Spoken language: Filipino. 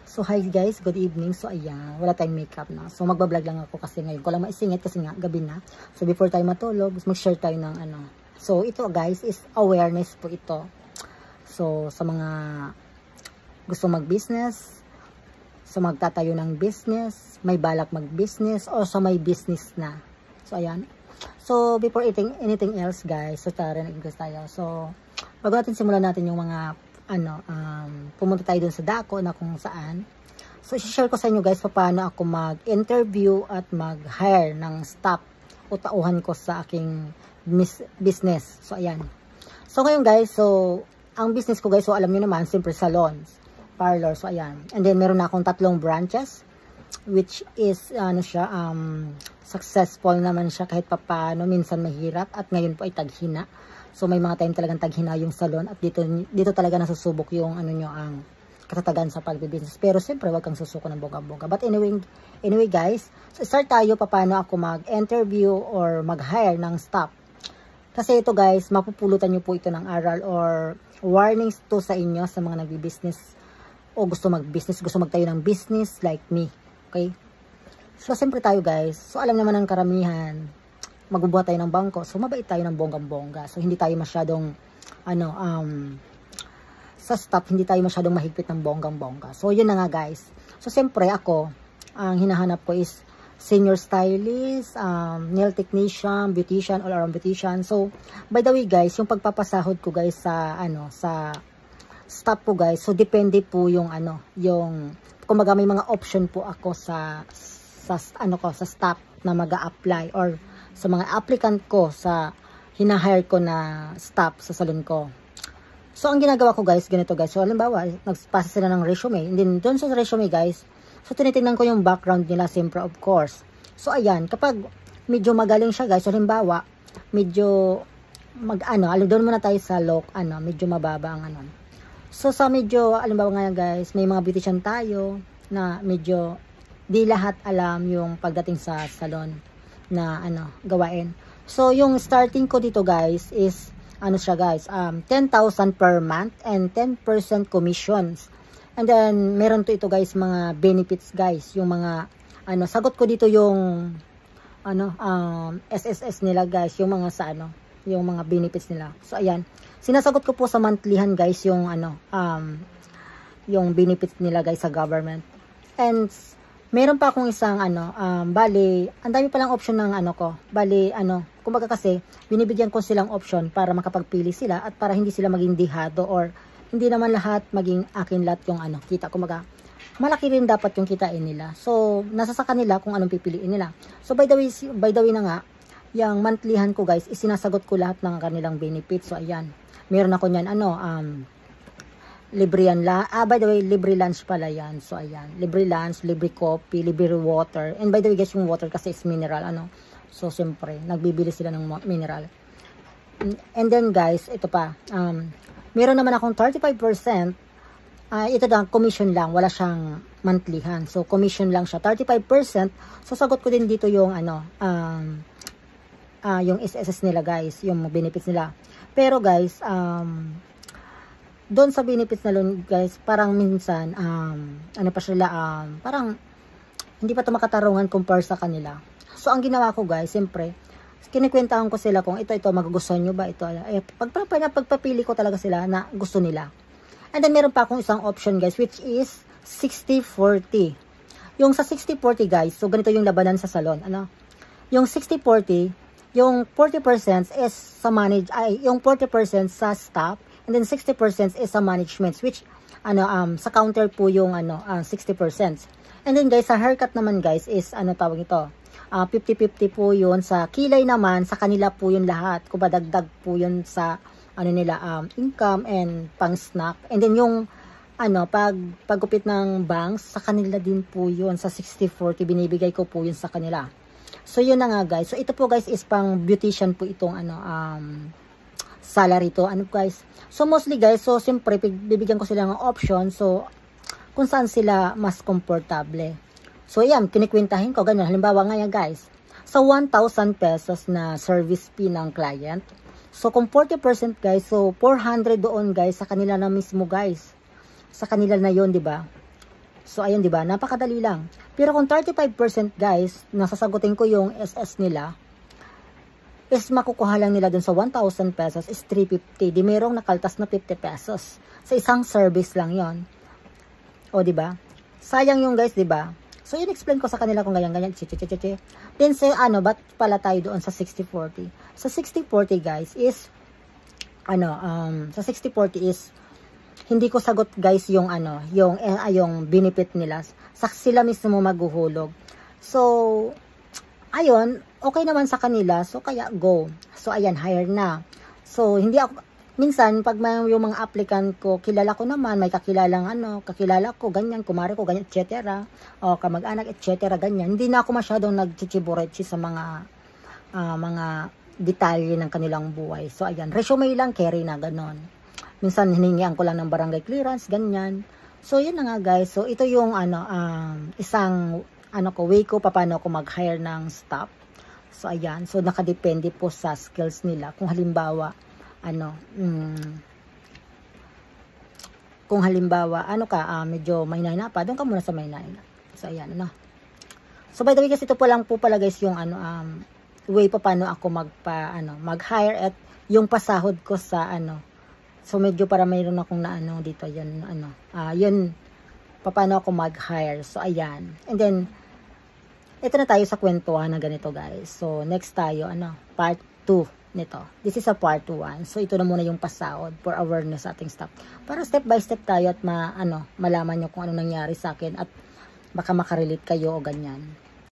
So hi guys, good evening. So ayan, wala tayong makeup na. So magbablog lang ako kasi ngayon ko lang maisingit kasi nga gabi na. So before tayo matulog, mag-share tayo ng ano. So ito guys is awareness po ito. So sa mga gusto mag-business, sa magtatayo ng business, may balak mag-business o sa may business na. So ayan. So before anything else guys, so tara nag-English tayo. So bago natin simulan natin yung mga pumunta tayo dun sa dako na kung saan. So, i-share ko sa inyo guys paano ako mag-interview at mag-hire ng staff o tauhan ko sa aking business. So, ayan. So, ngayon guys, so, ang business ko guys, so alam niyo naman, siyempre salons, parlor, so ayan. And then, meron na akong 3 branches, which is, successful naman siya kahit papaano, minsan mahirap, at ngayon po ay taghina. So may mga time talagang taghina yung salon at dito talaga nasusubok yung ang katatagan sa pagbibusiness. Pero siyempre wag kang susuko ng bongga-bongga. But anyway guys, so start tayo paano ako mag-interview or mag-hire ng staff. Kasi ito guys, mapupulutan niyo po ito ng aral or warnings to sa inyo sa mga nagbi-business o gusto mag-business, gusto magtayo ng business like me. Okay? So siyempre tayo guys, so alam naman ng karamihan, magbubuhat tayo ng bangko. So, mabait tayo ng bonggang-bongga. So, hindi tayo masyadong, sa staff, hindi tayo masyadong mahigpit ng bonggang-bongga. So, yun na nga guys. So, siyempre ako, ang hinahanap ko is senior stylist, nail technician, beautician, all-around beautician. So, by the way guys, yung pagpapasahod ko guys sa, sa staff po guys. So, depende po yung, kumbaga may mga option po ako sa staff na mag-a-apply or sa mga applicant ko sa hinahire ko na staff sa salon ko. So, ang ginagawa ko guys, ganito guys. So, halimbawa, nagpasa sila ng resume. And then, doon sa resume guys, so, tinitingnan ko yung background nila, siyempre, of course. So, ayan, kapag medyo magaling siya guys, so, halimbawa, medyo, doon muna tayo sa medyo mababa ang So, sa medyo, halimbawa nga guys, may mga beautician tayo na medyo, di lahat alam yung pagdating sa salon na gawain. So yung starting ko dito guys is siya guys, 10,000 per month and 10% commissions. And then meron to ito guys mga benefits guys, yung mga sagot ko dito yung SSS nila guys, yung mga sa yung mga benefits nila. So ayan, sinasagot ko po sa monthlyhan guys yung yung benefits nila guys sa government. And meron pa akong isang bali, ang dami palang option ng kumbaga kasi binibigyan ko silang option para makapagpili sila at para hindi sila maging dihado or hindi naman lahat maging akin lahat yung kita. Kumbaga malaki rin dapat yung kitain nila. So nasa sa kanila kung anong pipiliin nila. So by the way na nga, yung monthlyhan ko guys, isinasagot ko lahat ng kanilang benefits. So ayan, meron ako niyan libre yan by the way, libre lunch pala yan. So, ayan. Libre lunch, libre coffee, libre water. And by the way, guys, yung water kasi is mineral, So, siyempre, nagbibili sila ng mineral. And then, guys, ito pa. Meron naman akong 35%. Ito na, commission lang. Wala siyang monthlyhan. So, commission lang siya. 35%. So, sagot ko din dito yung, yung SSS nila, guys. Yung benefits nila. Pero, guys, doon sa benefits na loan guys, parang minsan pa sila parang hindi pa ito makatarungan compare sa kanila. So ang ginawa ko guys, siyempre kinikwentahan ko sila kung ito magugustuhan nyo ba ito. Pagpapili ko talaga sila na gusto nila. And then meron pa akong isang option guys, which is 60-40. Yung sa 60-40 guys, so ganito yung labanan sa salon. Yung 60-40, yung 40% is sa yung 40% sa staff. And then 60% is sa management, which sa counter po yung 60%. And then guys, sa haircut naman guys is tawag ito, 50-50 po yun. Sa kilay naman, sa kanila po yun lahat. Kung dagdag po yun sa nila income and pang snack. And then yung paggupit ng bangs, sa kanila din po yun. Sa 60-40 binibigay ko po yun sa kanila. So yun na nga guys. So ito po guys is pang beautician po itong salary to guys. So mostly guys, so siyempre bibigyan ko sila ng option so kung saan sila mas komportable. So yan, kinikwentahin ko ganyan. Halimbawa ngayon guys, sa 1,000 pesos na service fee ng client. So kung 40% guys, so 400 doon guys sa kanila na mismo guys. Sa kanila na yon, di ba? So, ayun, di ba? Napakadali lang. Pero kung 35% guys, nasasagutin ko yung SS nila, is makukuha lang nila dun sa 1,000 pesos is 350. Di merong nakaltas na 50 pesos. Sa isang service lang yon. O, di ba? Sayang yung guys, di ba? So, yun explain ko sa kanila kung ganyan-ganyan. Then, say, ba't pala tayo doon sa 60-40? Sa 60-40 guys is, sa 60-40 is, hindi ko sagot guys yung yung benefit nila. Sila mismo maghuhulog. So, ayun, okay naman sa kanila. So, kaya go. So, ayan, hire na. So, hindi ako, minsan, pag may yung mga applicant ko, kilala ko naman, may kakilalang kakilala ko, ganyan, kumare ko, ganyan, etc. O, kamag-anak, etc. Ganyan. Hindi na ako masyadong nagchichiburechi sa mga detalye ng kanilang buhay. So, ayan, resume lang, carry na, ganon. Minsan, hiningian ko lang ng barangay clearance, ganyan. So, yun na nga, guys. So, ito yung, isang, way ko, paano ako mag-hire ng staff. So, ayan. So, nakadepende po sa skills nila. Kung halimbawa, medyo may naina pa, doon ka muna sa may naina. So, ayan, So, by the way, guys, ito po lang po pala, guys, yung, way pa paano ako mag-hire at yung pasahod ko sa, So, medyo para mayroon akong dito, yun, yun, paano ako mag-hire. So, ayan. And then, ito na tayo sa kwentuhan na ganito, guys. So, next tayo, part 2 nito. This is a part 1. So, ito na muna yung pasahod for awareness sa ating staff. Para step by step tayo at malaman nyo kung ano nangyari sa akin at baka makarelate kayo o ganyan.